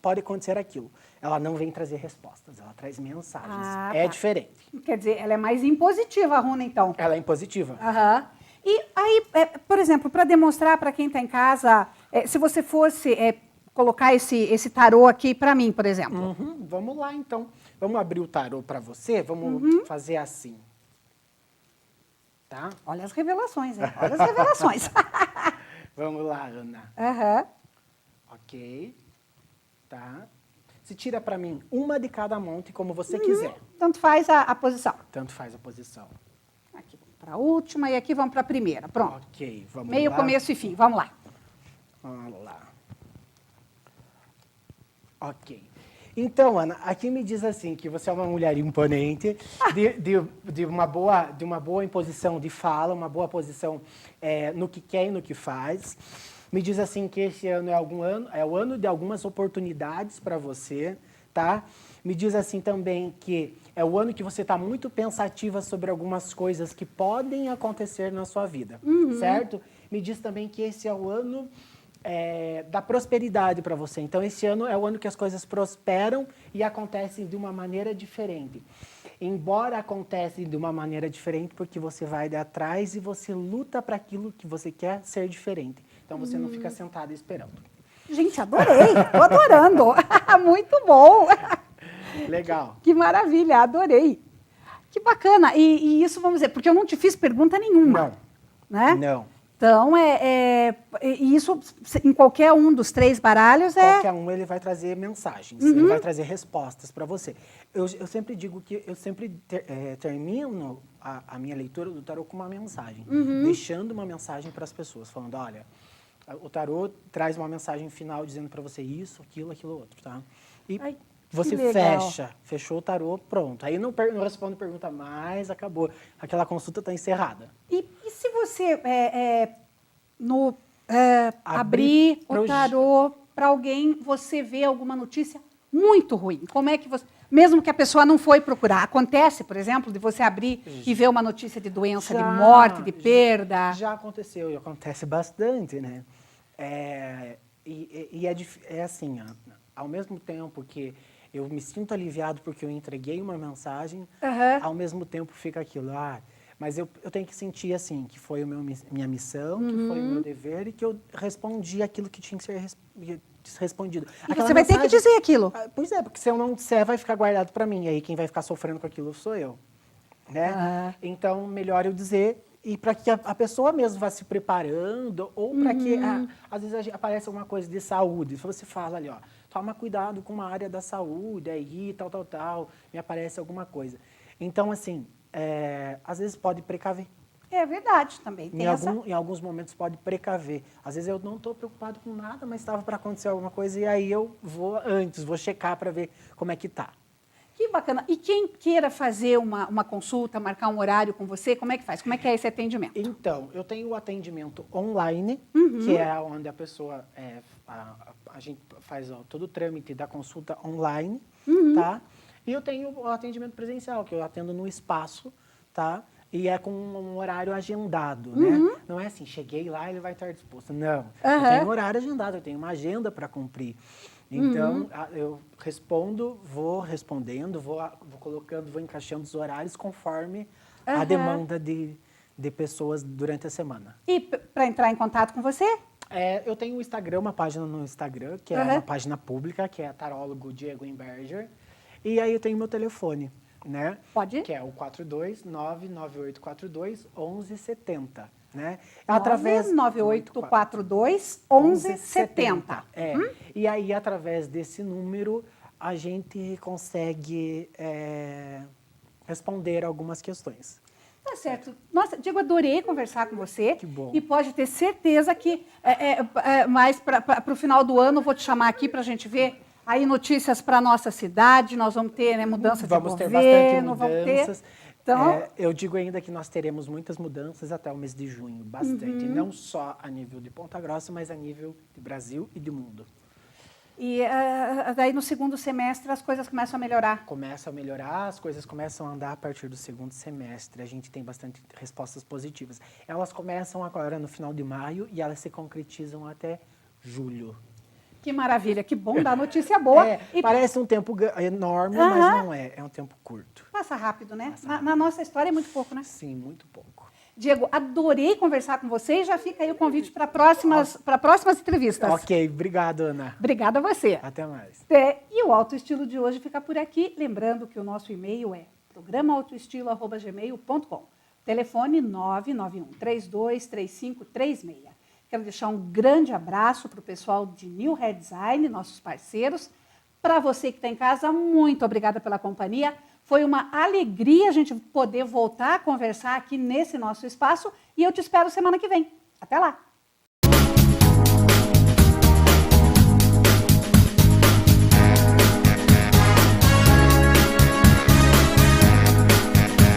pode acontecer aquilo. Ela não vem trazer respostas, ela traz mensagens, diferente. Quer dizer, ela é mais impositiva, a runa, então. Ela é impositiva. E aí, por exemplo, para demonstrar para quem está em casa, se você fosse colocar esse tarô aqui para mim, por exemplo. Vamos lá, então. Vamos abrir o tarô para você? Vamos fazer assim. Tá? Olha as revelações, hein? Olha as revelações. Vamos lá, Ana. Ok. Tá. Se tira para mim uma de cada monte, como você quiser. Tanto faz a posição. Tanto faz a posição. Aqui para a última e aqui vamos para a primeira. Pronto. Ok, vamos Meio, lá. começo e fim. Vamos lá. Vamos lá. Ok. Então, Ana, aqui me diz assim, que você é uma mulher imponente, de uma boa imposição de fala, uma boa posição no que quer e no que faz. Me diz assim que esse ano é o ano de algumas oportunidades para você, tá? Me diz assim também que é o ano que você está muito pensativa sobre algumas coisas que podem acontecer na sua vida, certo? Me diz também que esse é o ano da prosperidade para você. Então, esse ano é o ano que as coisas prosperam e acontecem de uma maneira diferente. Embora acontecem de uma maneira diferente, porque você vai atrás e você luta para aquilo que você quer ser diferente. Então, você não fica sentada esperando. Gente, adorei. Estou adorando. Muito bom. Legal. Que maravilha, adorei. Que bacana. E isso, vamos dizer, porque eu não te fiz pergunta nenhuma. Não. Né? Não. Então, isso em qualquer um dos 3 baralhos Qualquer um ele vai trazer mensagens, ele vai trazer respostas para você. Eu sempre digo que eu sempre termino a minha leitura do tarô com uma mensagem, deixando uma mensagem para as pessoas, falando, olha, o tarô traz uma mensagem final dizendo para você isso, aquilo outro, tá? E Ai, você que legal. fechou o tarô, pronto. Aí não responde pergunta mais, acabou. Aquela consulta está encerrada. E se você abrir o tarô para alguém, você vê alguma notícia muito ruim? Como é que você... Mesmo que a pessoa não foi procurar. Acontece, por exemplo, de você abrir e ver uma notícia de doença, de morte, de perda? Já aconteceu, e acontece bastante, né? É assim, ao mesmo tempo que eu me sinto aliviado porque eu entreguei uma mensagem, ao mesmo tempo fica aquilo, mas eu tenho que sentir assim, que foi minha missão, que foi o meu dever e que eu respondi aquilo que tinha que ser respondido. E você vai ter que dizer aquilo. Pois é, porque se eu não disser, vai ficar guardado para mim. E aí quem vai ficar sofrendo com aquilo sou eu. Né? Então, melhor eu dizer, e para que a pessoa mesmo vá se preparando, ou para que, às vezes, aparece alguma coisa de saúde. Se você fala ali, ó, toma cuidado com a área da saúde, aí, tal, me aparece alguma coisa. Então, assim, às vezes pode precaver. É verdade, também tem Em alguns momentos pode precaver. Às vezes eu não estou preocupado com nada, mas estava para acontecer alguma coisa e aí eu vou checar para ver como é que está. Que bacana. E quem queira fazer uma consulta, marcar um horário com você, como é que faz? Como é que é esse atendimento? Então, eu tenho o atendimento online, que é onde a pessoa, a gente faz todo o trâmite da consulta online, tá? E eu tenho o atendimento presencial, que eu atendo no espaço, tá? E é com um horário agendado, né? Não é assim, cheguei lá, ele vai estar disposto. Não, eu tenho um horário agendado, eu tenho uma agenda para cumprir. Então, eu vou respondendo, vou colocando, vou encaixando os horários conforme a demanda de pessoas durante a semana. E para entrar em contato com você? Eu tenho uma página no Instagram, que é uma página pública, que é tarólogo Diego Imberger. E aí eu tenho meu telefone, né? Pode? Que é o 42998421170, né? 998421170. E aí, através desse número, a gente consegue responder algumas questões. Tá certo. Nossa, Diego, adorei conversar com você. Que bom. E pode ter certeza que mais para o final do ano eu vou te chamar aqui para a gente ver aí notícias para a nossa cidade. Nós vamos ter mudança de governo. Vamos ter bastante mudanças. Então, eu digo ainda que nós teremos muitas mudanças até o mês de junho, bastante. Não só a nível de Ponta Grossa, mas a nível de Brasil e de mundo. E daí no segundo semestre as coisas começam a melhorar. Começa a melhorar, as coisas começam a andar a partir do segundo semestre. A gente tem bastante respostas positivas. Elas começam agora no final de maio e elas se concretizam até julho. Que maravilha, que bom dar notícia boa. Parece um tempo enorme, mas não é. É um tempo curto. Passa rápido, né? Na nossa história é muito pouco, né? Sim, muito pouco. Diego, adorei conversar com você e já fica aí o convite para próximas entrevistas. Ok, obrigado, Ana. Obrigada a você. Até mais. E o Alto Estilo de hoje fica por aqui. Lembrando que o nosso e-mail é programaautoestilo@gmail.com. Telefone 991323536. Quero deixar um grande abraço para o pessoal de New Hair Design, nossos parceiros. Para você que está em casa, muito obrigada pela companhia. Foi uma alegria a gente poder voltar a conversar aqui nesse nosso espaço e eu te espero semana que vem. Até lá!